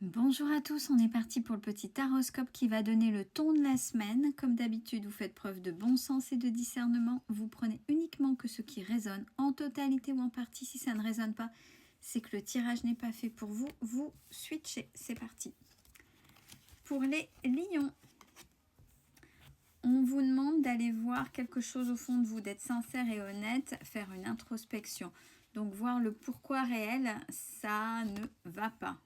Bonjour à tous, on est parti pour le petit taroscope qui va donner le ton de la semaine. Comme d'habitude, vous faites preuve de bon sens et de discernement. Vous prenez uniquement que ce qui résonne en totalité ou en partie. Si ça ne résonne pas, c'est que le tirage n'est pas fait pour vous. Vous switchez, c'est parti. Pour les lions, on vous demande d'aller voir quelque chose au fond de vous, d'être sincère et honnête, faire une introspection. Donc voir le pourquoi réel, ça ne va pas.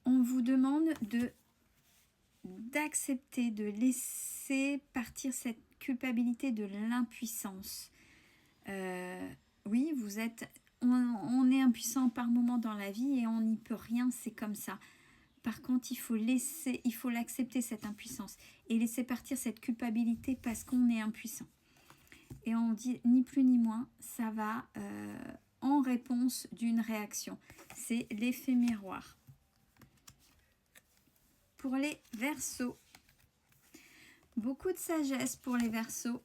On vous demande d'accepter, de laisser partir cette culpabilité de l'impuissance. Oui, on est impuissant par moment dans la vie et on n'y peut rien, c'est comme ça. Par contre, il faut l'accepter cette impuissance et laisser partir cette culpabilité parce qu'on est impuissant. Et on dit ni plus ni moins, ça va en réponse d'une réaction. C'est l'effet miroir. Pour les Verseaux, beaucoup de sagesse pour les Verseaux.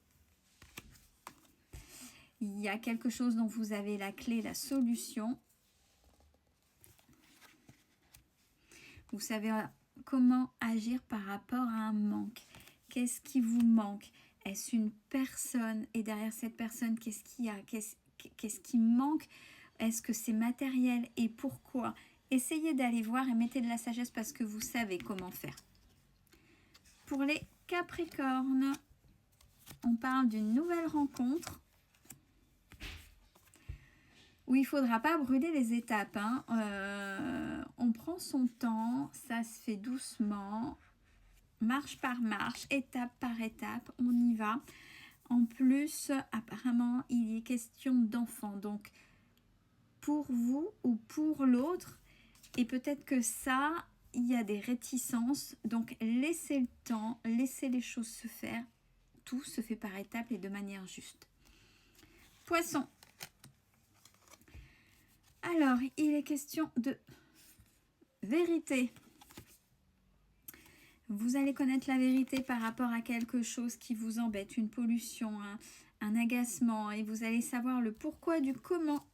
Il y a quelque chose dont vous avez la clé, la solution. Vous savez comment agir par rapport à un manque. Qu'est-ce qui vous manque? Est-ce une personne? Et derrière cette personne, qu'est-ce qu'il y a? Qu'est-ce qui manque? Est-ce que c'est matériel? Et pourquoi? Essayez d'aller voir et mettez de la sagesse parce que vous savez comment faire. Pour les Capricornes, on parle d'une nouvelle rencontre où il ne faudra pas brûler les étapes. On prend son temps, ça se fait doucement, marche par marche, étape par étape, on y va. En plus, apparemment, il est question d'enfants. Donc, pour vous ou pour l'autre, et peut-être que ça, il y a des réticences. Donc, laissez le temps, laissez les choses se faire. Tout se fait par étapes et de manière juste. Poisson. Alors, il est question de vérité. Vous allez connaître la vérité par rapport à quelque chose qui vous embête, une pollution, un agacement, et vous allez savoir le pourquoi du comment.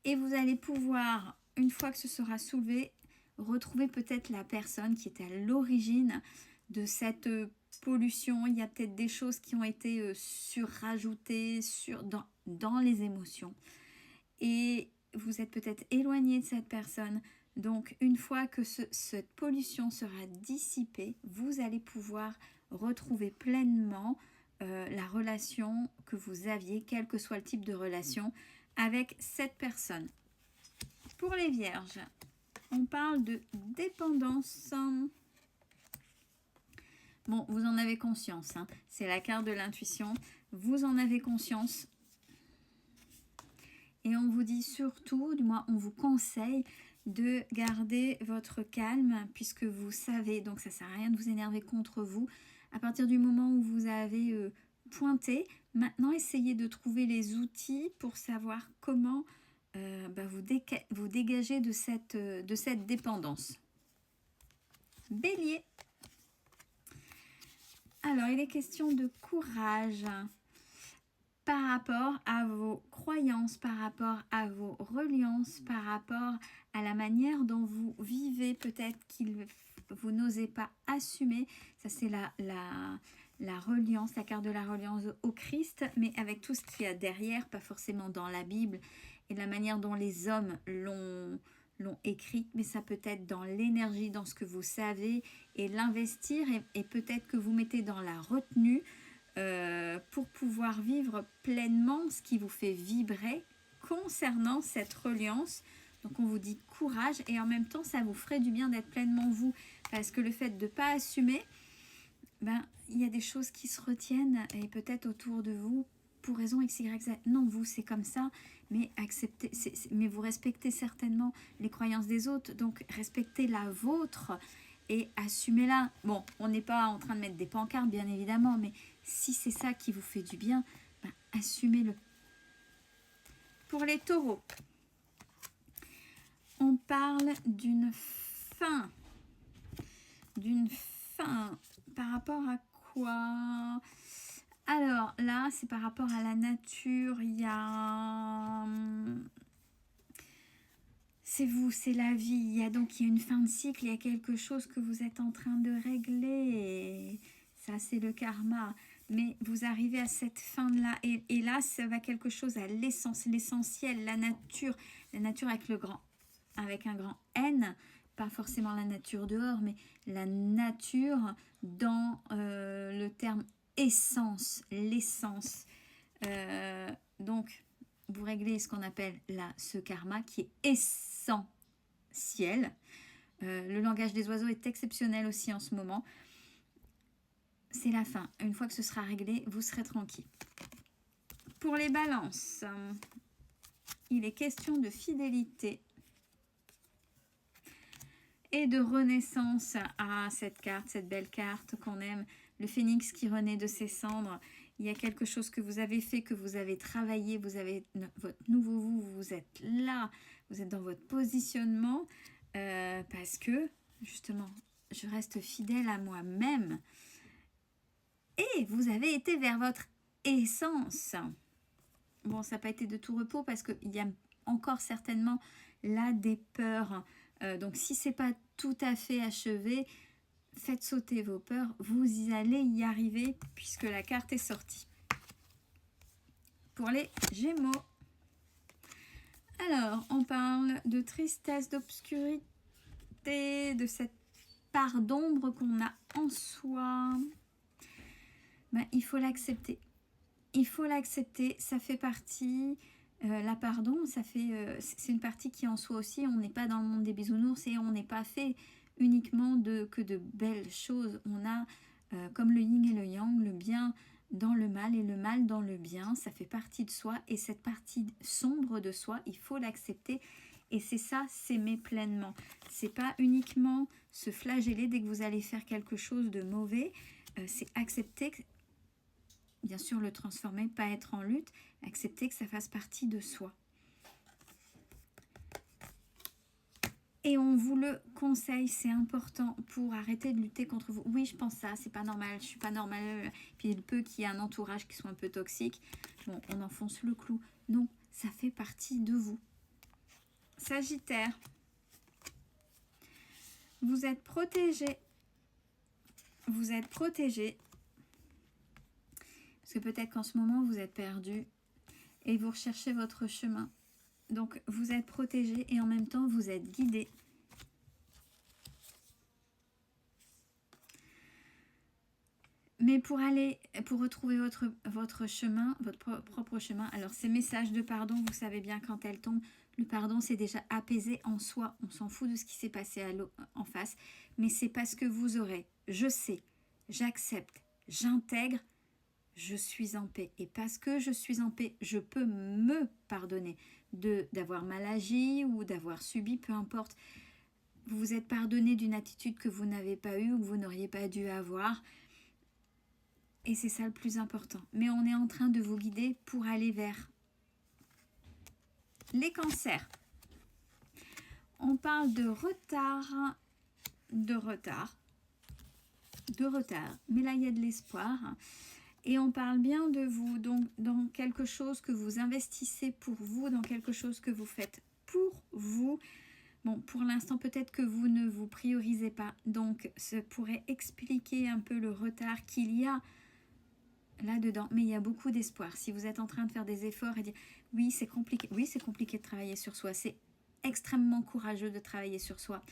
Et vous allez pouvoir, une fois que ce sera soulevé, retrouver peut-être la personne qui est à l'origine de cette pollution. Il y a peut-être des choses qui ont été surrajoutées dans les émotions. Et vous êtes peut-être éloigné de cette personne. Donc, une fois que cette pollution sera dissipée, vous allez pouvoir retrouver pleinement la relation que vous aviez, quel que soit le type de relation, avec cette personne. Pour les Vierges, on parle de dépendance. Bon, vous en avez conscience, hein. C'est la carte de l'intuition. Vous en avez conscience. Et on vous dit surtout, du moins on vous conseille de garder votre calme puisque vous savez, donc ça ne sert à rien de vous énerver contre vous. À partir du moment où vous avez pointé, maintenant essayez de trouver les outils pour savoir comment vous dégager de cette dépendance. Bélier. Alors, il est question de courage par rapport à vos croyances, par rapport à vos reliances, par rapport à la manière dont vous vivez, peut-être que vous n'osez pas assumer. Ça, c'est la reliance, la carte de la reliance au Christ, mais avec tout ce qu'il y a derrière, pas forcément dans la Bible, et la manière dont les hommes l'ont écrite, mais ça peut être dans l'énergie, dans ce que vous savez, et l'investir, et peut-être que vous mettez dans la retenue, pour pouvoir vivre pleinement ce qui vous fait vibrer concernant cette reliance. Donc on vous dit courage et en même temps ça vous ferait du bien d'être pleinement vous, parce que le fait de ne pas assumer, il y a des choses qui se retiennent et peut-être autour de vous pour raison X, Y, Z. Non, vous c'est comme ça, mais acceptez, mais vous respectez certainement les croyances des autres, donc respectez la vôtre et assumez-la. Bon, on n'est pas en train de mettre des pancartes bien évidemment, mais si c'est ça qui vous fait du bien, assumez-le. Pour les taureaux, on parle d'une fin. D'une fin par rapport à quoi? Alors là, c'est par rapport à la nature. Il y a c'est vous, c'est la vie. Il y a une fin de cycle, il y a quelque chose que vous êtes en train de régler. Et ça, c'est le karma. Mais vous arrivez à cette fin-là. Et là, ça va quelque chose à l'essence, l'essentiel, la nature. La nature avec un grand N. Pas forcément la nature dehors, mais la nature dans le terme essence, l'essence. Donc, vous réglez ce qu'on appelle ce karma qui est essentiel. Le langage des oiseaux est exceptionnel aussi en ce moment. C'est la fin. Une fois que ce sera réglé, vous serez tranquille. Pour les balances, il est question de fidélité et de renaissance à cette carte, cette belle carte qu'on aime, le phénix qui renaît de ses cendres. Il y a quelque chose que vous avez fait, que vous avez travaillé, vous avez votre nouveau vous, vous êtes là, vous êtes dans votre positionnement parce que, justement, je reste fidèle à moi-même. Et vous avez été vers votre essence. Bon, ça n'a pas été de tout repos parce qu'il y a encore certainement là des peurs. Donc, si ce n'est pas tout à fait achevé, faites sauter vos peurs. Vous allez y arriver puisque la carte est sortie. Pour les Gémeaux. Alors, on parle de tristesse, d'obscurité, de cette part d'ombre qu'on a en soi. Ben, il faut l'accepter. Il faut l'accepter, ça fait partie, la pardon, c'est une partie qui est en soi aussi. On n'est pas dans le monde des bisounours et on n'est pas fait uniquement que de belles choses. On a, comme le yin et le yang, le bien dans le mal et le mal dans le bien. Ça fait partie de soi et cette partie sombre de soi, il faut l'accepter. Et c'est ça, s'aimer pleinement. C'est pas uniquement se flageller dès que vous allez faire quelque chose de mauvais. C'est accepter que, bien sûr, le transformer, pas être en lutte, accepter que ça fasse partie de soi. Et on vous le conseille, c'est important pour arrêter de lutter contre vous. Oui, je pense ça, c'est pas normal, je suis pas normale. Puis il peut qu'il y ait un entourage qui soit un peu toxique. Bon, on enfonce le clou. Non, ça fait partie de vous. Sagittaire, vous êtes protégé. Vous êtes protégé. Parce que peut-être qu'en ce moment, vous êtes perdu et vous recherchez votre chemin. Donc, vous êtes protégé et en même temps, vous êtes guidé. Mais pour retrouver votre chemin, votre propre chemin, alors ces messages de pardon, vous savez bien quand elles tombent, le pardon c'est déjà apaisé en soi. On s'en fout de ce qui s'est passé en face. Mais c'est parce que vous aurez, je sais, j'accepte, j'intègre, je suis en paix. Et parce que je suis en paix, je peux me pardonner d'avoir mal agi ou d'avoir subi, peu importe. Vous vous êtes pardonné d'une attitude que vous n'avez pas eue ou que vous n'auriez pas dû avoir. Et c'est ça le plus important. Mais on est en train de vous guider pour aller vers les cancers. On parle de retard. Mais là, il y a de l'espoir. Et on parle bien de vous, donc dans quelque chose que vous investissez pour vous, dans quelque chose que vous faites pour vous. Bon, pour l'instant, peut-être que vous ne vous priorisez pas. Donc, ça pourrait expliquer un peu le retard qu'il y a là-dedans. Mais il y a beaucoup d'espoir. Si vous êtes en train de faire des efforts et dire « Oui, c'est compliqué. Oui, c'est compliqué de travailler sur soi. C'est extrêmement courageux de travailler sur soi. »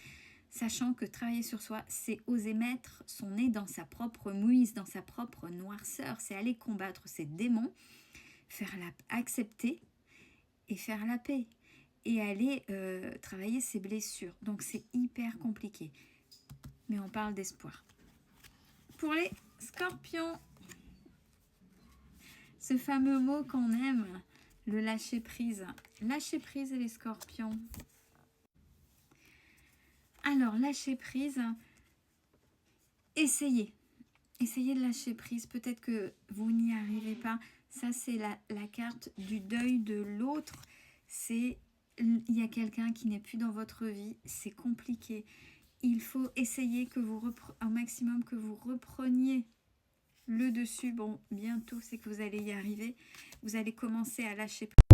Sachant que travailler sur soi, c'est oser mettre son nez dans sa propre mouise, dans sa propre noirceur. C'est aller combattre ses démons, accepter et faire la paix. Et aller travailler ses blessures. Donc c'est hyper compliqué. Mais on parle d'espoir. Pour les scorpions, ce fameux mot qu'on aime, le lâcher prise. Lâcher prise et les scorpions. Alors, lâcher prise, essayez. Essayez de lâcher prise. Peut-être que vous n'y arrivez pas. Ça, c'est la carte du deuil de l'autre. Il y a quelqu'un qui n'est plus dans votre vie. C'est compliqué. Il faut essayer un maximum que vous repreniez le dessus. Bon, bientôt, c'est que vous allez y arriver. Vous allez commencer à lâcher prise.